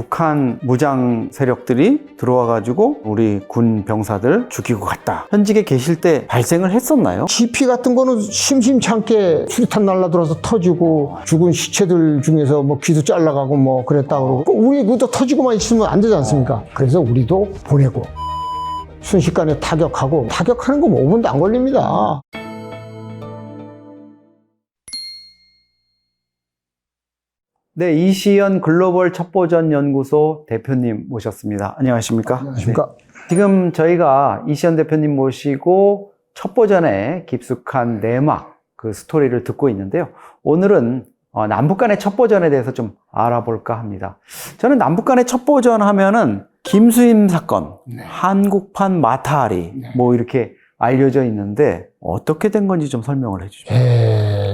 북한 무장 세력들이 들어와가지고 우리 군 병사들 죽이고 갔다. 현직에 계실 때 발생을 했었나요? GP 같은 거는 심심찮게 수류탄 날라들어서 터지고 죽은 시체들 중에서 뭐 귀도 잘라가고 뭐 그랬다고 그러고 우리 그도 터지고만 있으면 안 되지 않습니까? 그래서 우리도 보내고 순식간에 타격하고 타격하는 거 5분도 안 걸립니다. 네, 이시연 글로벌 첩보전 연구소 대표님 모셨습니다. 안녕하십니까? 안녕하십니까? 네. 지금 저희가 이시연 대표님 모시고 첩보전의 깊숙한 내막 그 스토리를 듣고 있는데요. 오늘은 남북 간의 첩보전에 대해서 좀 알아볼까 합니다. 저는 남북 간의 첩보전 하면은 김수임 사건, 네. 한국판 마타아리 뭐 이렇게 알려져 있는데 어떻게 된 건지 좀 설명을 해주죠.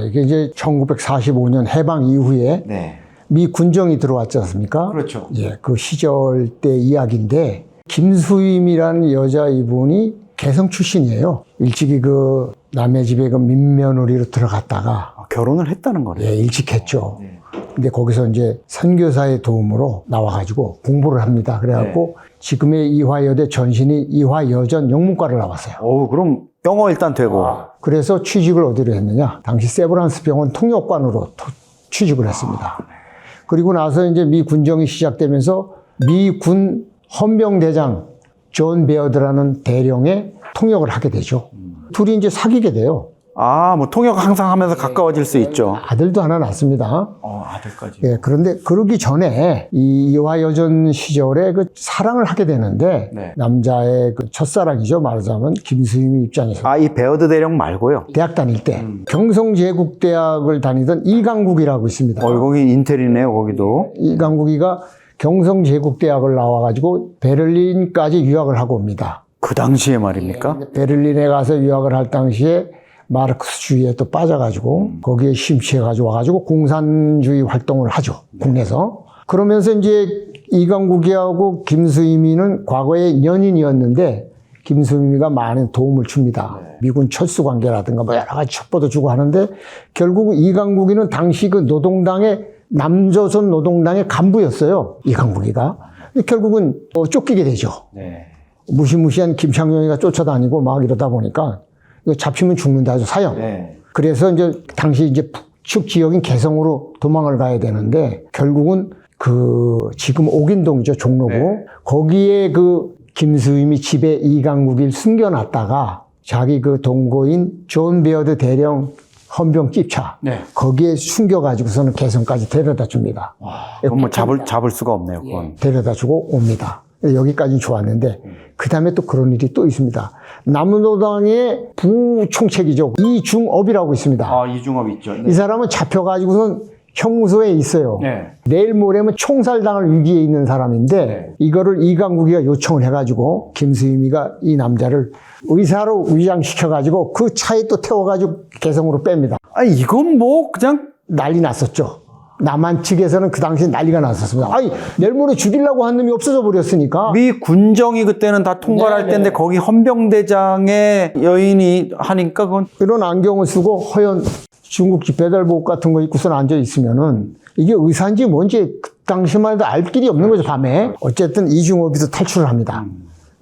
이게 이제 1945년 해방 이후에 네, 미 군정이 들어왔지 않습니까? 그렇죠. 예, 그 시절 때 이야기인데 김수임이라는 여자 이분이 개성 출신이에요. 일찍이 그 남의 집에 그 민며느리로 들어갔다가 결혼을 했다는 거네요. 예, 일찍 했죠. 네. 근데 거기서 이제 선교사의 도움으로 나와가지고 공부를 합니다. 그래갖고 지금의 이화여대 전신이 이화여전 영문과를 나왔어요. 그럼 영어 일단 되고. 그래서 취직을 어디로 했느냐? 당시 세브란스 병원 통역관으로 취직을 했습니다. 그리고 나서 이제 미 군정이 시작되면서 미군 헌병대장 존 베어드라는 대령의 통역을 하게 되죠. 둘이 이제 사귀게 돼요. 뭐 통역 항상 하면서 가까워질 수 있죠. 아들도 하나 낳습니다. 아들까지. 예, 그런데 그러기 전에 이 이화여전 시절에 그 사랑을 하게 되는데 네. 남자의 그 첫사랑이죠. 말하자면 김수임 입장에서 이 베어드 대령 말고요. 대학 다닐 때 경성제국대학을 다니던 이강국이라고 있습니다. 거기 인텔이네요, 거기도. 이강국이가 경성제국대학을 나와가지고 베를린까지 유학을 하고 옵니다. 그 당시에 말입니까? 베를린에 가서 유학을 할 당시에 마르크스주의에 또 빠져가지고 거기에 심취해가지고 와가지고 공산주의 활동을 하죠. 국내에서. 그러면서 이제 이강국이하고 김수임이는 과거에 연인이었는데 김수임이가 많은 도움을 줍니다. 미군 철수 관계라든가 뭐 여러 가지 첩보도 주고 하는데 결국 이강국이는 당시 그 노동당의 남조선 노동당의 간부였어요. 이강국이가. 결국은 쫓기게 되죠. 네. 무시무시한 김창룡이가 쫓아다니고 막 이러다 보니까 이거 잡히면 죽는다 해서 사형. 네. 그래서 이제 당시 이제 북측 지역인 개성으로 도망을 가야 되는데 결국은 그 지금 옥인동이죠. 종로구. 네. 거기에 그 김수임이 집에 이강국을 숨겨놨다가 자기 그 동거인 존 베어드 대령 헌병 찝차. 네. 거기에 숨겨가지고서는 개성까지 데려다 줍니다. 그건 뭐 잡을 수가 없네요, 그건. 데려다 주고 옵니다. 여기까지는 좋았는데 그 다음에 또 그런 일이 또 있습니다. 남노당의 부총책이죠. 이중업이라고 있습니다. 이중업 있죠. 이 사람은 잡혀가지고선 형무소에 있어요. 네. 내일 모레면 총살당할 위기에 있는 사람인데 네. 이거를 이강국이가 요청을 해가지고 김수임이가 이 남자를 의사로 위장시켜가지고 그 차에 또 태워가지고 개성으로 뺍니다. 이건 뭐 그냥 난리 났었죠. 남한 측에서는 그 당시에 난리가 났었습니다. 내일 모레 죽이려고 한 놈이 없어져 버렸으니까. 미 군정이 그때는 다 통과할 네네. 때인데 거기 헌병대장의 여인이 하니까 그건 이런 안경을 쓰고 허연 중국집 배달복 같은 거 입고서 앉아 있으면은 이게 의사인지 뭔지 그 당시만 해도 알 길이 없는 거죠, 밤에. 어쨌든 이중업이도 탈출을 합니다.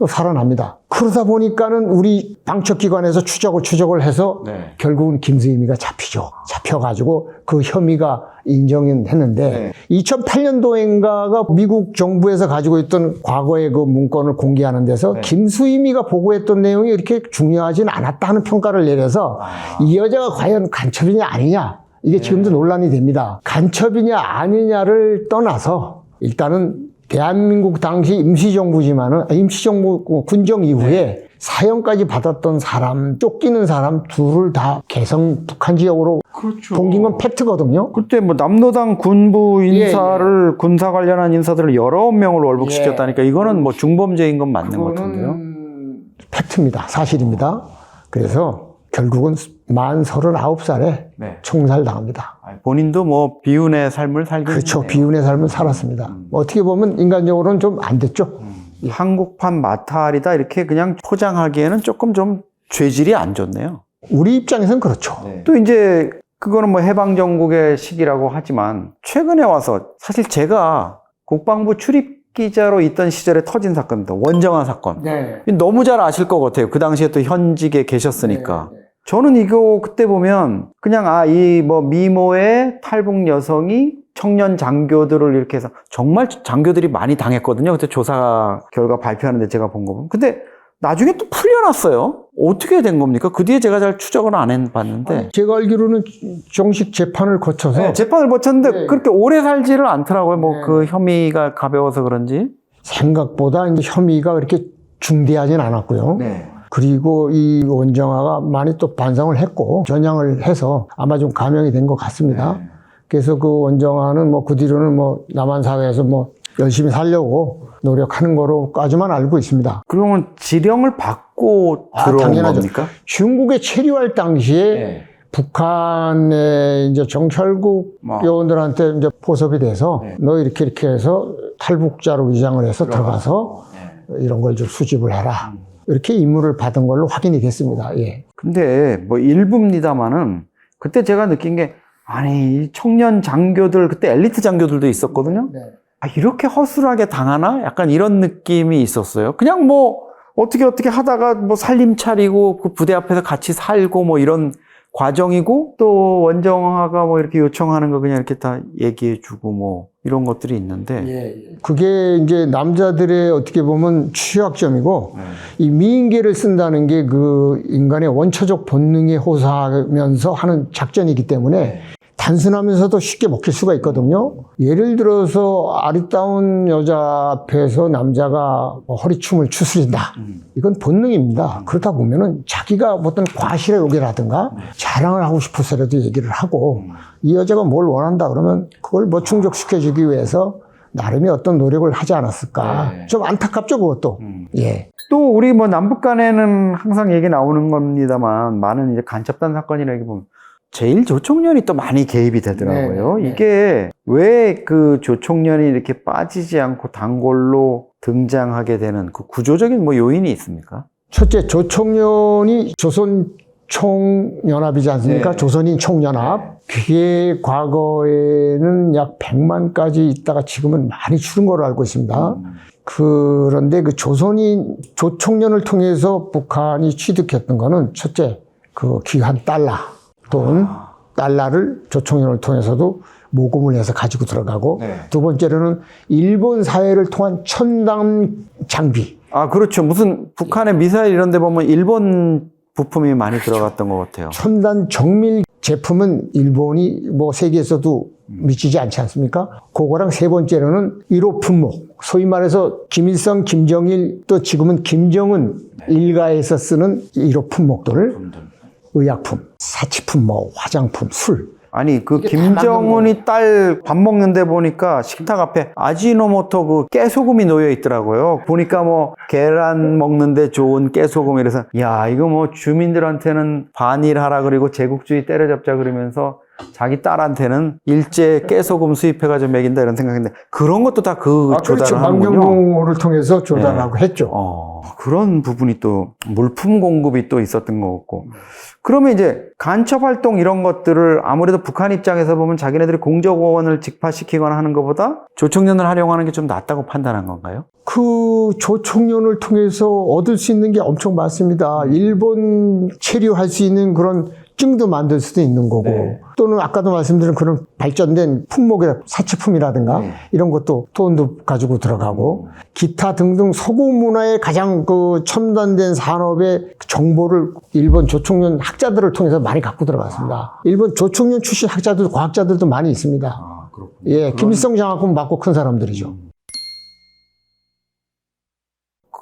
살아납니다. 그러다 보니까는 우리 방첩기관에서 추적을 해서 결국은 김수임이가 잡히죠. 잡혀가지고 그 혐의가 인정했는데 2008년도인가가 미국 정부에서 가지고 있던 과거의 그 문건을 공개하는 데서 김수임이가 보고했던 내용이 이렇게 중요하진 않았다 하는 평가를 내려서 이 여자가 과연 간첩이냐 아니냐 이게 지금도 논란이 됩니다. 간첩이냐 아니냐를 떠나서 일단은 대한민국 당시 임시정부지만은 임시정부 군정 이후에 사형까지 받았던 사람, 쫓기는 사람 둘을 다 개성 북한 지역으로 동긴 건 팩트거든요. 그때 뭐 남노당 군부 인사를 군사 관련한 인사들을 여러 명을 월북시켰다니까 이거는 뭐 중범죄인 건 맞는 것 같은데요. 팩트입니다. 사실입니다. 그래서 결국은 만 39살에 총살당합니다. 본인도 뭐 비운의 삶을 살긴 그렇죠. 했네요. 비운의 삶을 살았습니다. 어떻게 보면 인간적으로는 좀 안 됐죠. 한국판 마타아리다 이렇게 그냥 포장하기에는 조금 좀 죄질이 안 좋네요. 우리 입장에서는 그렇죠. 또 이제 그거는 뭐 해방정국의 시기라고 하지만 최근에 와서 사실 제가 국방부 출입 기자로 있던 시절에 터진 사건입니다. 원정화 사건. 네. 너무 잘 아실 것 같아요. 그 당시에 또 현직에 계셨으니까. 네, 네. 저는 이거 그때 보면 그냥 이 뭐 미모의 탈북 여성이 청년 장교들을 이렇게 해서 정말 장교들이 많이 당했거든요. 그때 조사 결과 발표하는데 제가 본 거 보면. 근데 나중에 또 풀려났어요. 어떻게 된 겁니까? 그 뒤에 제가 잘 추적을 안 해봤는데. 제가 알기로는 정식 재판을 거쳐서 네, 재판을 거쳤는데 네. 그렇게 오래 살지를 않더라고요. 뭐 네. 그 혐의가 가벼워서 그런지. 생각보다 이제 혐의가 그렇게 중대하진 않았고요. 네. 그리고 이 원정화가 많이 또 반성을 했고 전향을 해서 아마 좀 감형이 된 것 같습니다. 네. 그래서 그 원정화는 뭐 그 뒤로는 뭐 남한 사회에서 뭐 열심히 살려고 노력하는 거로까지만 알고 있습니다. 그러면 지령을 받고 들어온 당연하죠. 겁니까? 중국에 체류할 당시에 네. 북한의 이제 정찰국 요원들한테 이제 포섭이 돼서 네. 너 이렇게 해서 탈북자로 위장을 해서 들어가서 이런 걸 좀 수집을 해라. 이렇게 임무를 받은 걸로 확인이 됐습니다. 예. 근데 뭐 일부입니다만은 그때 제가 느낀 게 아니 이 청년 장교들 그때 엘리트 장교들도 있었거든요. 네. 이렇게 허술하게 당하나? 약간 이런 느낌이 있었어요. 그냥 뭐 어떻게 하다가 뭐 살림 차리고 그 부대 앞에서 같이 살고 뭐 이런 과정이고 또 원정화가 뭐 이렇게 요청하는 거 그냥 이렇게 다 얘기해주고 뭐 이런 것들이 있는데 그게 이제 남자들의 어떻게 보면 취약점이고 이 미인계를 쓴다는 게 그 인간의 원초적 본능에 호소하면서 하는 작전이기 때문에 단순하면서도 쉽게 먹힐 수가 있거든요. 예를 들어서 아리따운 여자 앞에서 남자가 허리춤을 추스린다. 이건 본능입니다. 그러다 보면은 자기가 어떤 과실의 요기라든가 자랑을 하고 싶어서라도 얘기를 하고 이 여자가 뭘 원한다 그러면 그걸 뭐 충족시켜주기 위해서 나름의 어떤 노력을 하지 않았을까. 네. 좀 안타깝죠, 그것도. 예. 또 우리 뭐 남북 간에는 항상 얘기 나오는 겁니다만 많은 이제 간첩단 사건이라 얘기 보면 제일 조총련이 또 많이 개입이 되더라고요. 네, 네. 이게 왜 그 조총련이 이렇게 빠지지 않고 단골로 등장하게 되는 그 구조적인 뭐 요인이 있습니까? 첫째, 조총련이 조선 총연합이지 않습니까? 네. 조선인 총연합. 그게 과거에는 약 100만까지 있다가 지금은 많이 줄은 걸로 알고 있습니다. 그런데 그 조총련을 통해서 북한이 취득했던 거는 첫째, 그 귀한 달러, 돈, 달러를 조총련을 통해서도 모금을 해서 가지고 들어가고 네. 두 번째로는 일본 사회를 통한 첨단 장비. 그렇죠. 무슨 북한의 미사일 이런 데 보면 일본 부품이 많이 들어갔던 것 같아요. 첨단 정밀 제품은 일본이 뭐 세계에서도 미치지 않지 않습니까? 그거랑 세 번째로는 1호 품목. 소위 말해서 김일성, 김정일 또 지금은 김정은 일가에서 쓰는 1호 품목들. 의약품, 사치품, 뭐 화장품, 술. 아니 그 이게 다 만든 김정은이 딸 밥 먹는데 보니까 식탁 앞에 아지노모토 그 깨소금이 놓여 있더라고요. 보니까 뭐 계란 먹는데 좋은 깨소금 이래서 야 이거 뭐 주민들한테는 반일하라 그리고 제국주의 때려잡자 그러면서 자기 딸한테는 일제 깨소금 수입해가지고 먹인다 이런 생각인데 그런 것도 다 그 그렇죠. 조달을 하는군요. 망경공호를 통해서 조달하고 했죠. 그런 부분이 또 물품 공급이 또 있었던 것 같고 그러면 이제 간첩 활동 이런 것들을 아무래도 북한 입장에서 보면 자기네들이 공적원을 직파시키거나 하는 것보다 조총련을 활용하는 게 좀 낫다고 판단한 건가요? 그 조총련을 통해서 얻을 수 있는 게 엄청 많습니다. 일본 체류할 수 있는 그런 증도 만들 수도 있는 거고 네. 또는 아까도 말씀드린 그런 발전된 품목의 사치품이라든가 네. 이런 것도 돈도 가지고 들어가고 기타 등등 서구 문화의 가장 그 첨단된 산업의 정보를 일본 조총련 학자들을 통해서 많이 갖고 들어갔습니다. 일본 조총련 출신 학자들, 과학자들도 많이 있습니다. 그렇군요. 예, 김일성 장학금 받고 큰 사람들이죠.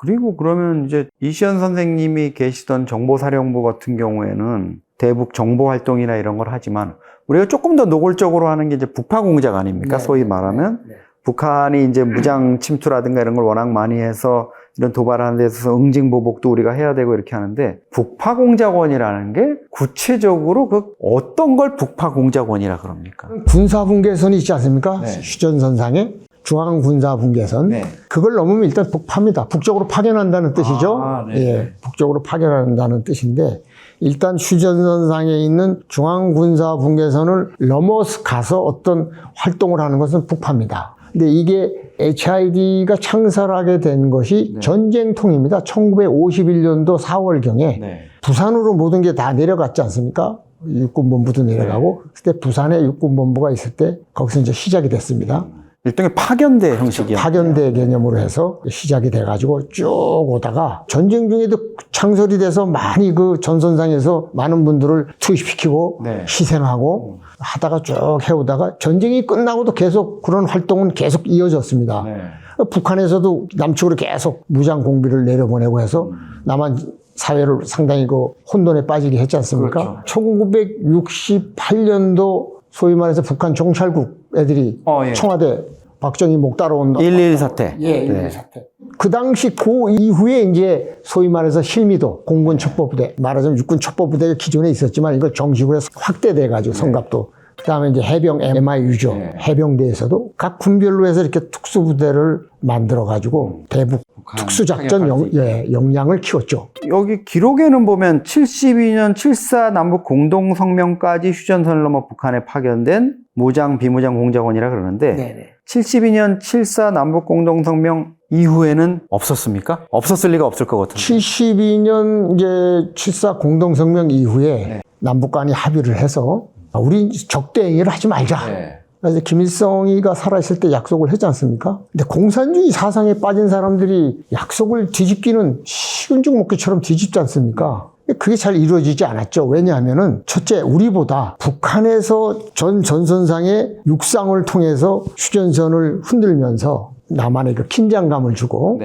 그리고 그러면 이제 이시연 선생님이 계시던 정보사령부 같은 경우에는 대북 정보 활동이나 이런 걸 하지만 우리가 조금 더 노골적으로 하는 게 이제 북파 공작 아닙니까? 네. 소위 말하면 네. 북한이 이제 무장 침투라든가 이런 걸 워낙 많이 해서 이런 도발하는 데 있어서 응징보복도 우리가 해야 되고 이렇게 하는데 북파 공작원이라는 게 구체적으로 그 어떤 걸 북파 공작원이라 그럽니까? 군사분계선이 있지 않습니까? 네. 휴전선상에 중앙군사분계선. 네. 그걸 넘으면 일단 북파입니다. 북쪽으로 파견한다는 뜻이죠. 네. 예, 북쪽으로 파견한다는 뜻인데 일단 휴전선상에 있는 중앙군사분계선을 넘어서 가서 어떤 활동을 하는 것은 북파입니다. 근데 이게 HID가 창설하게 된 것이 네. 전쟁통입니다. 1951년도 4월경에 네. 부산으로 모든 게 다 내려갔지 않습니까? 육군본부도 내려가고 그때 부산에 육군본부가 있을 때 거기서 이제 시작이 됐습니다. 일종의 파견대 형식이요. 파견대 개념으로 해서 시작이 돼가지고 쭉 오다가 전쟁 중에도 창설이 돼서 많이 그 전선상에서 많은 분들을 투입시키고 네. 희생하고 하다가 쭉 해오다가 전쟁이 끝나고도 계속 그런 활동은 계속 이어졌습니다. 네. 북한에서도 남측으로 계속 무장 공비를 내려보내고 해서 남한 사회를 상당히 그 혼돈에 빠지게 했지 않습니까? 그렇죠. 1968년도 소위 말해서 북한 정찰국 애들이 예. 청와대 박정희 목 따라온다. 1.11 사태. 예, 네. 사태. 그 당시 그 이후에 이제 소위 말해서 실미도 공군 첩보부대, 말하자면 육군 첩보부대가 기존에 있었지만 이걸 정식으로 해서 확대돼가지고 성갑도. 그다음에 이제 해병 MI 유조, 네. 해병대에서도 각 군별로 해서 이렇게 특수부대를 만들어가지고 대북 특수작전 역량을 키웠죠. 여기 기록에는 보면 72년 7.4 남북 공동성명까지 휴전선을 넘어 북한에 파견된 무장, 비무장 공작원이라 그러는데 72년 7.4 남북 공동성명 이후에는 없었습니까? 없었을 리가 없을 것 같은데. 72년 이제 7.4 공동성명 이후에 남북 간이 합의를 해서 우리 적대행위를 하지 말자. 그래서 김일성이가 살아있을 때 약속을 했지 않습니까? 근데 공산주의 사상에 빠진 사람들이 약속을 뒤집기는 식은 죽 먹기처럼 뒤집지 않습니까? 그게 잘 이루어지지 않았죠. 왜냐하면은 첫째, 우리보다 북한에서 전 전선상의 육상을 통해서 휴전선을 흔들면서 남한에 그 긴장감을 주고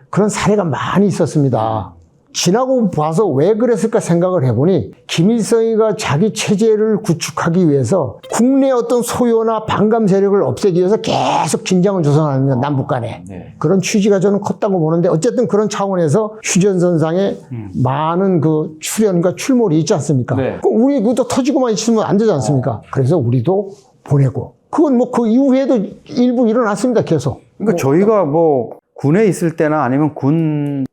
그런 사례가 많이 있었습니다. 지나고 봐서 왜 그랬을까 생각을 해보니 김일성이가 자기 체제를 구축하기 위해서 국내 어떤 소요나 반감 세력을 없애기 위해서 계속 긴장을 조성하는 거예요. 남북 간에. 그런 취지가 저는 컸다고 보는데 어쨌든 그런 차원에서 휴전선상에 많은 그 출연과 출몰이 있지 않습니까? 우리 그것도 터지고만 있으면 안 되지 않습니까? 그래서 우리도 보내고 그건 뭐 그 이후에도 일부 일어났습니다. 계속. 그러니까 저희가 뭐 군에 있을 때나 아니면 군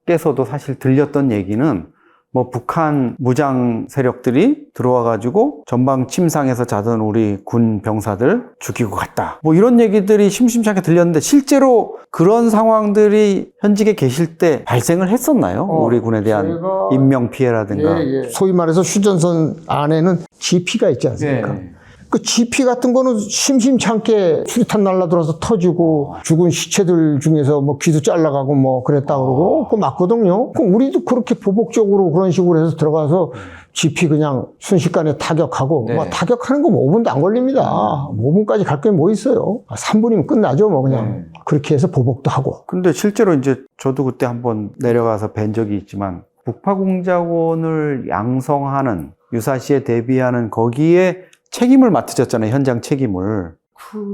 밖에서도 사실 들렸던 얘기는 뭐 북한 무장 세력들이 들어와 가지고 전방 침상에서 자던 우리 군 병사들 죽이고 갔다. 뭐 이런 얘기들이 심심찮게 들렸는데 실제로 그런 상황들이 현직에 계실 때 발생을 했었나요? 우리 군에 대한 인명 피해라든가. 소위 말해서 휴전선 안에는 GP가 있지 않습니까? 그 GP 같은 거는 심심찮게 수류탄 날라들어서 터지고 죽은 시체들 중에서 뭐 귀도 잘라가고 뭐 그랬다 그러고 그거 맞거든요. 그럼 우리도 그렇게 보복적으로 그런 식으로 해서 들어가서 GP 그냥 순식간에 타격하고 뭐 타격하는 거 5분도 안 걸립니다. 5분까지 갈 게 뭐 있어요. 3분이면 끝나죠 뭐 그냥. 그렇게 해서 보복도 하고. 근데 실제로 이제 저도 그때 한번 내려가서 뵌 적이 있지만 북파공작원을 양성하는 유사시에 대비하는 거기에 책임을 맡으셨잖아요. 현장 책임을.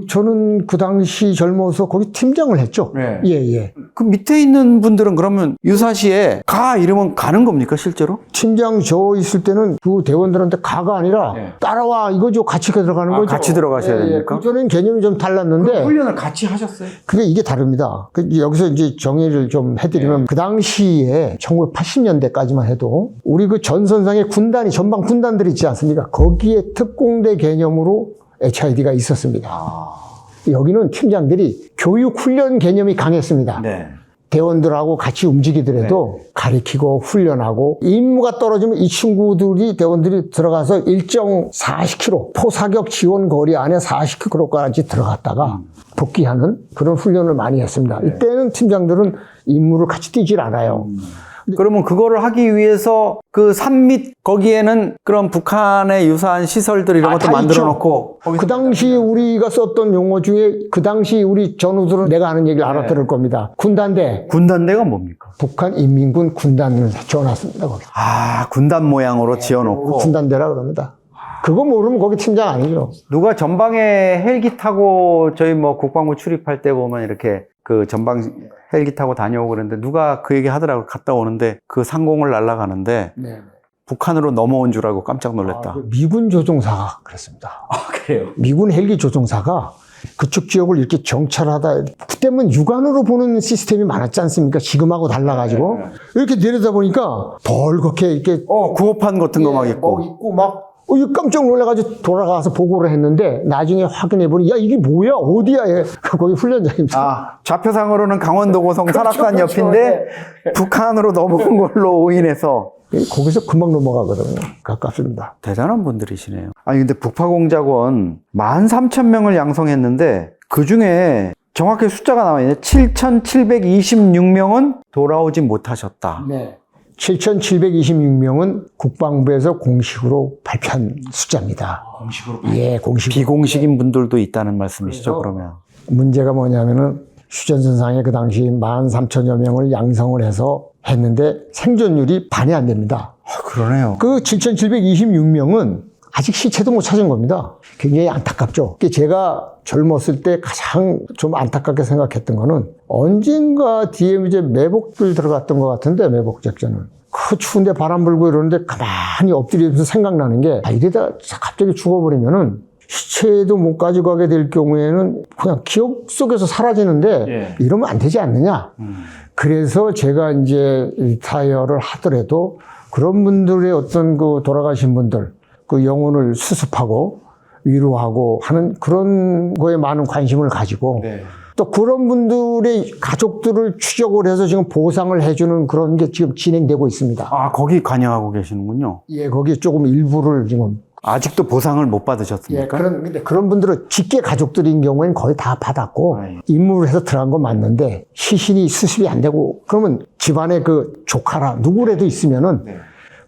저는 그 당시 젊어서 거기 팀장을 했죠. 예. 그 밑에 있는 분들은 그러면 유사시에 가 이러면 가는 겁니까 실제로? 팀장 저 있을 때는 그 대원들한테 가가 아니라 따라와 이거죠. 같이 들어가는 거죠. 같이 들어가셔야 됩니까? 그전에는 개념이 좀 달랐는데 훈련을 같이 하셨어요? 이게 다릅니다. 여기서 이제 정의를 좀 해드리면 그 당시에 1980년대까지만 해도 우리 그 전선상의 군단이 전방 군단들이 있지 않습니까? 거기에 특공대 개념으로 HID가 있었습니다. 여기는 팀장들이 교육 훈련 개념이 강했습니다. 대원들하고 같이 움직이더라도 가리키고 훈련하고 임무가 떨어지면 이 친구들이 대원들이 들어가서 일정 40km 포사격 지원 거리 안에 40km까지 들어갔다가 복귀하는 그런 훈련을 많이 했습니다. 이때는 팀장들은 임무를 같이 뛰질 않아요. 그러면 그거를 하기 위해서 그 산 밑 거기에는 그런 북한의 유사한 시설들 이런 것도 만들어 놓고 그 당시 우리가 썼던 용어 중에 그 당시 우리 전우들은 내가 하는 얘기를 알아들을 겁니다. 군단대. 군단대가 뭡니까? 북한 인민군 군단을 지어놨습니다. 거기. 군단 모양으로 지어놓고 군단대라 그럽니다. 그거 모르면 거기 팀장 아니죠. 누가 전방에 헬기 타고 저희 뭐 국방부 출입할 때 보면 이렇게 그 전방 헬기 타고 다녀오고 그랬는데 누가 그 얘기 하더라고요. 갔다 오는데 그 상공을 날아가는데 북한으로 넘어온 줄 알고 깜짝 놀랐다. 미군 조종사가 그랬습니다. 그래요? 미군 헬기 조종사가 그쪽 지역을 이렇게 정찰하다 그때면 육안으로 보는 시스템이 많았지 않습니까? 지금하고 달라가지고 이렇게 내려다 보니까 벌겋게 이렇게 구호판 같은 거 막 있고 있고 막 이거 깜짝 놀라가지고 돌아가서 보고를 했는데 나중에 확인해보니 야 이게 뭐야 어디야 얘. 거기 훈련장입니다. 아, 좌표상으로는 강원도 고성 설악산 그렇죠. 옆인데 북한으로 넘어온 걸로 인해서 거기서 금방 넘어가거든요. 가깝습니다. 대단한 분들이시네요. 아니 근데 북파공작원 13,000명을 양성했는데 그중에 정확히 숫자가 나와 있네. 7,726명은 돌아오지 못하셨다. 네. 7,726명은 국방부에서 공식으로 발표한 숫자입니다. 공식으로 예, 공식. 비공식인 분들도 있다는 말씀이시죠, 그래서 그러면? 문제가 뭐냐면은 휴전선상에 그 당시 13,000여 명을 양성을 해서 했는데 생존율이 반이 안 됩니다. 그러네요. 그 7,726명은 아직 시체도 못 찾은 겁니다. 굉장히 안타깝죠. 제가 젊었을 때 가장 좀 안타깝게 생각했던 거는 언젠가 뒤에 이제 매복들 들어갔던 것 같은데, 매복 작전은. 그 추운데 바람 불고 이러는데 가만히 엎드리면서 생각나는 게, 이러다 갑자기 죽어버리면은 시체도 못 가져가게 될 경우에는 그냥 기억 속에서 사라지는데 이러면 안 되지 않느냐. 그래서 제가 이제 리타이어를 하더라도 그런 분들의 어떤 그 돌아가신 분들, 그 영혼을 수습하고 위로하고 하는 그런 거에 많은 관심을 가지고 또 그런 분들의 가족들을 추적을 해서 지금 보상을 해주는 그런 게 지금 진행되고 있습니다. 아, 거기 관여하고 계시는군요. 예, 거기 조금 일부를 지금. 아직도 보상을 못 받으셨습니까? 예, 근데 그런 분들은 직계 가족들인 경우에는 거의 다 받았고, 임무를 해서 들어간 건 맞는데, 시신이 수습이 안 되고, 그러면 집안에 그 조카라, 누구라도 있으면은,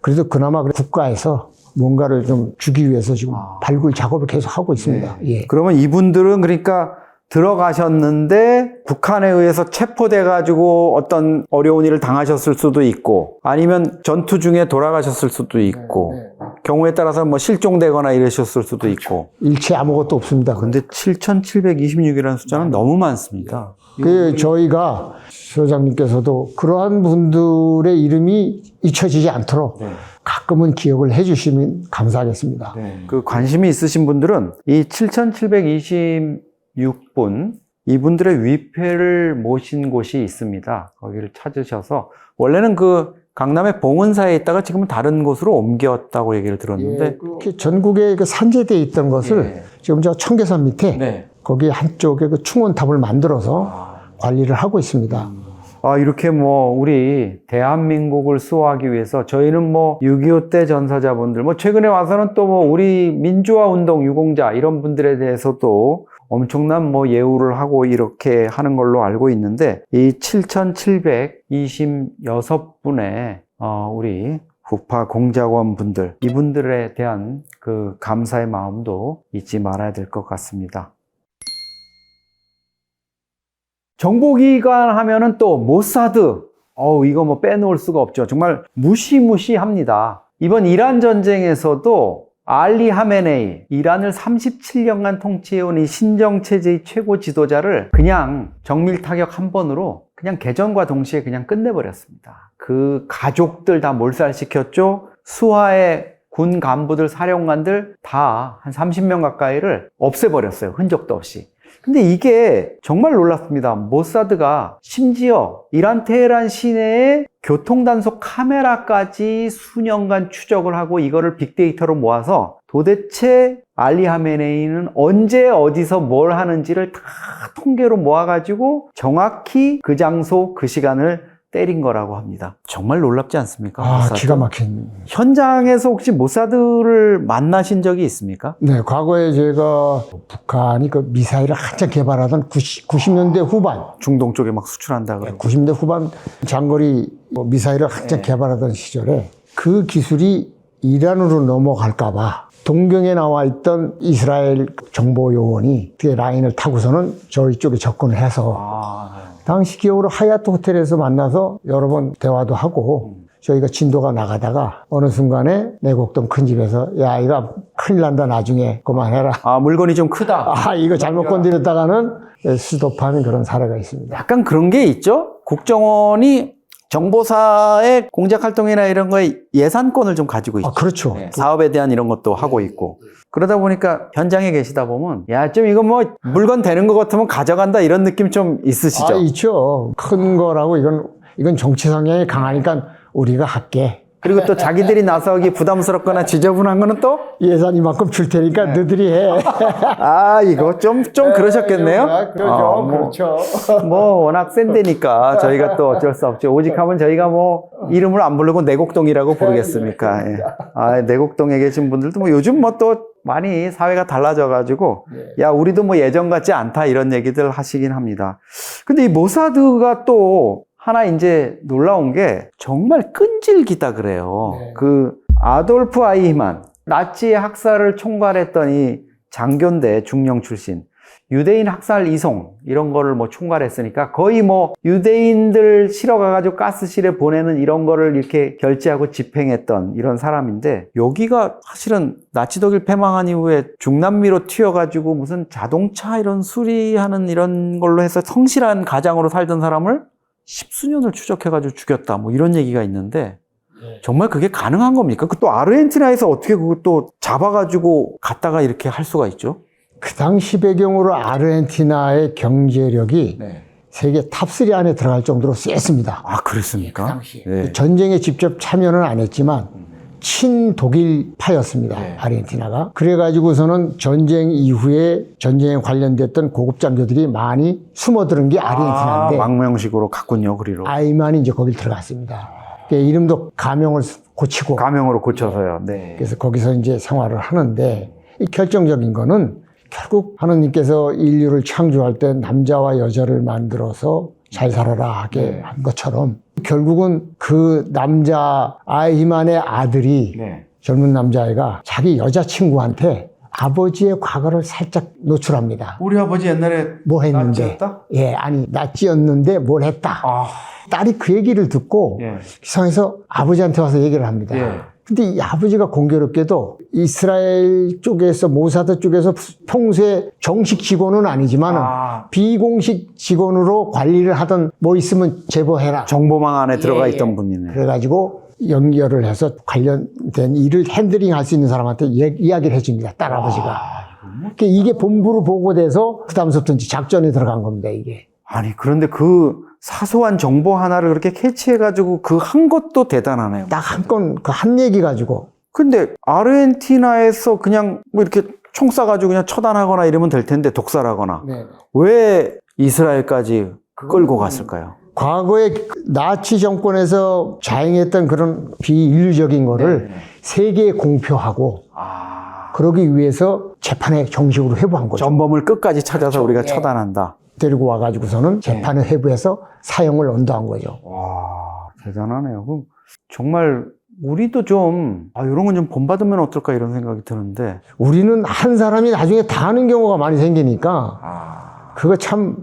그래도 그나마 국가에서 뭔가를 좀 주기 위해서 지금 발굴 작업을 계속 하고 있습니다. 예. 그러면 이분들은 그러니까 들어가셨는데 북한에 의해서 체포돼가지고 어떤 어려운 일을 당하셨을 수도 있고 아니면 전투 중에 돌아가셨을 수도 있고 경우에 따라서 뭐 실종되거나 이러셨을 수도 있고 일체 아무것도 없습니다. 근데 7,726이라는 숫자는 너무 많습니다. 그 저희가 소장님께서도 그러한 분들의 이름이 잊혀지지 않도록 가끔은 기억을 해주시면 감사하겠습니다. 그 관심이 있으신 분들은 이 7,726분 이분들의 위패를 모신 곳이 있습니다. 거기를 찾으셔서 원래는 그 강남의 봉은사에 있다가 지금은 다른 곳으로 옮겼다고 얘기를 들었는데 전국에 그 산재되어 있던 것을 지금 저 청계산 밑에 거기 한쪽에 그 충원탑을 만들어서 관리를 하고 있습니다. 아, 이렇게 뭐 우리 대한민국을 수호하기 위해서 저희는 뭐 6.25 때 전사자분들 뭐 최근에 와서는 또 뭐 우리 민주화 운동 유공자 이런 분들에 대해서도 엄청난 뭐 예우를 하고 이렇게 하는 걸로 알고 있는데 이 7,726분의 우리 북파 공작원 분들 이분들에 대한 그 감사의 마음도 잊지 말아야 될 것 같습니다. 정보기관 하면은 또 모사드 이거 뭐 빼놓을 수가 없죠. 정말 무시무시합니다. 이번 이란 전쟁에서도 알리 하메네이, 이란을 37년간 통치해온 이 신정체제의 최고 지도자를 그냥 정밀 타격 한 번으로 그냥 개전과 동시에 그냥 끝내버렸습니다. 그 가족들 다 몰살시켰죠. 수하의 군 간부들, 사령관들 다 한 30명 가까이를 없애버렸어요. 흔적도 없이. 근데 이게 정말 놀랐습니다. 모사드가 심지어 이란 테헤란 시내에 교통단속 카메라까지 수년간 추적을 하고 이거를 빅데이터로 모아서 도대체 알리 하메네이는 언제 어디서 뭘 하는지를 다 통계로 모아가지고 정확히 그 장소 그 시간을 때린 거라고 합니다. 정말 놀랍지 않습니까? 모사드? 기가 막힌. 현장에서 혹시 모사드를 만나신 적이 있습니까? 네, 과거에 제가 북한이 그 미사일을 한참 개발하던 90년대 후반. 중동 쪽에 막 수출한다 그러고. 90년대 후반 장거리 미사일을 한참 개발하던 시절에 그 기술이 이란으로 넘어갈까봐 동경에 나와 있던 이스라엘 정보요원이 그 라인을 타고서는 저희 쪽에 접근을 해서 당시 기억으로 하얏트 호텔에서 만나서 여러 번 대화도 하고 저희가 진도가 나가다가 어느 순간에 내곡동 큰 집에서 야 이거 큰일 난다 나중에 그만해라. 물건이 좀 크다. 이거 잘못 건드렸다가는 수도파는 그런 사례가 있습니다. 약간 그런 게 있죠. 국정원이 정보사의 공작 활동이나 이런 거에 예산권을 좀 가지고 있죠. 그렇죠. 사업에 대한 이런 것도 하고 있고. 그러다 보니까 현장에 계시다 보면 야, 좀 이거 뭐 물건 되는 것 같으면 가져간다 이런 느낌 좀 있으시죠? 있죠. 큰 거라고 이건 정치 성향이 강하니까 우리가 할게. 그리고 또 자기들이 나서기 부담스럽거나 지저분한 거는 또 예산 이만큼 줄 테니까 너희들이 해. 이거 좀 그러셨겠네요. 그러죠. 뭐, 그렇죠. 뭐 워낙 센 데니까 저희가 또 어쩔 수 없죠. 오직 하면 저희가 뭐 이름을 안 부르고 내곡동이라고 부르겠습니까? 예. 내곡동에 계신 분들도 뭐 요즘 뭐 또 많이 사회가 달라져가지고 야 우리도 뭐 예전 같지 않다 이런 얘기들 하시긴 합니다. 근데 이 모사드가 또 하나 이제 놀라운 게 정말 끈질기다 그래요. 네. 그 아돌프 아이히만 나치 학살을 총괄했던 이 장교인데 중령 출신 유대인 학살 이송 이런 거를 뭐 총괄했으니까 거의 뭐 유대인들 실어가가지고 가스실에 보내는 이런 거를 이렇게 결제하고 집행했던 이런 사람인데 여기가 사실은 나치 독일 패망한 이후에 중남미로 튀어가지고 무슨 자동차 이런 수리하는 이런 걸로 해서 성실한 가장으로 살던 사람을 십수년을 추적해가지고 죽였다 뭐 이런 얘기가 있는데 정말 그게 가능한 겁니까? 그 또 아르헨티나에서 어떻게 그것도 잡아가지고 갔다가 이렇게 할 수가 있죠? 그 당시 배경으로 아르헨티나의 경제력이 세계 탑3 안에 들어갈 정도로 셌습니다. 그랬습니까? 그 당시. 네. 전쟁에 직접 참여는 안 했지만 친독일파였습니다. 아르헨티나가. 그래가지고서는 전쟁 이후에 전쟁에 관련됐던 고급 장교들이 많이 숨어드는 게 아르헨티나인데 망명식으로 갔군요, 그리로. 아이만이 이제 거길 들어갔습니다. 이름도 가명을 고치고 가명으로 고쳐서요. 네. 그래서 거기서 이제 생활을 하는데 이 결정적인 거는 결국 하느님께서 인류를 창조할 때 남자와 여자를 만들어서 잘 살아라 하게 한 것처럼 결국은 그 남자 아이히만의 아들이 젊은 남자아이가 자기 여자친구한테 아버지의 과거를 살짝 노출합니다. 우리 아버지 옛날에 뭐 했는데? 나치였다? 나치였는데 뭘 했다. 딸이 그 얘기를 듣고 기상에서 아버지한테 와서 얘기를 합니다. 근데 이 아버지가 공교롭게도 이스라엘 쪽에서 모사드 쪽에서 평소에 정식 직원은 아니지만 비공식 직원으로 관리를 하던 뭐 있으면 제보해라. 정보망 안에 들어가 있던 분이네. 그래가지고 연결을 해서 관련된 일을 핸들링 할 수 있는 사람한테 이야기를 해줍니다. 딸아버지가. 이게 본부로 보고돼서 그 다음부터 이제 작전에 들어간 겁니다. 이게. 아니 그런데 그 사소한 정보 하나를 그렇게 캐치해가지고 그 한 것도 대단하네요. 딱 한 건, 그 한 얘기 가지고. 근데 아르헨티나에서 그냥 뭐 이렇게 총 쏴가지고 그냥 처단하거나 이러면 될 텐데 독살하거나 왜 이스라엘까지 끌고 갔을까요? 과거에 나치 정권에서 자행했던 그런 비인류적인 거를 세계에 공표하고 그러기 위해서 재판에 정식으로 회부한 거죠. 전범을 끝까지 찾아서 우리가 처단한다. 데리고 와가지고서는 재판을 회부해서 사형을 언도한 거죠. 와, 대단하네요. 그럼 정말 우리도 좀 이런 건 좀 본받으면 어떨까 이런 생각이 드는데 우리는 한 사람이 나중에 다 하는 경우가 많이 생기니까 그거 참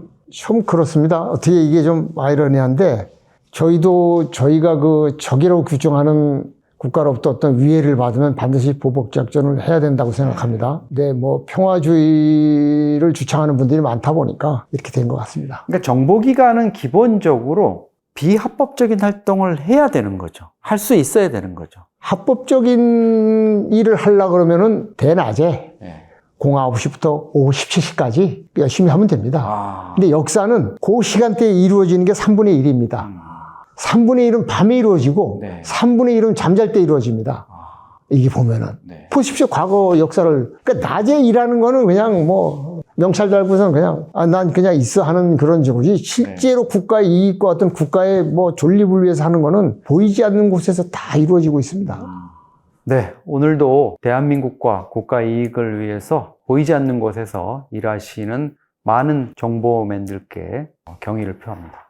그렇습니다. 어떻게 이게 좀 아이러니한데 저희가 그 적이라고 규정하는 국가로부터 어떤 위해를 받으면 반드시 보복작전을 해야 된다고 생각합니다. 근데 뭐 평화주의를 주창하는 분들이 많다 보니까 이렇게 된 것 같습니다. 그러니까 정보기관은 기본적으로 비합법적인 활동을 해야 되는 거죠. 할 수 있어야 되는 거죠. 합법적인 일을 하려고 그러면은 대낮에 09시부터 오후 17시까지 열심히 하면 됩니다. 근데 역사는 그 시간대에 이루어지는 게 3분의 1입니다. 3분의 1은 밤에 이루어지고 3분의 1은 잠잘 때 이루어집니다. 이게 보면은. 보십시오. 과거 역사를. 그러니까 낮에 일하는 거는 그냥 뭐 명찰 달고서는 그냥 난 그냥 있어 하는 그런 적이지 실제로 국가의 이익과 어떤 국가의 뭐 존립을 위해서 하는 거는 보이지 않는 곳에서 다 이루어지고 있습니다. 네, 오늘도 대한민국과 국가 이익을 위해서 보이지 않는 곳에서 일하시는 많은 정보맨들께 경의를 표합니다.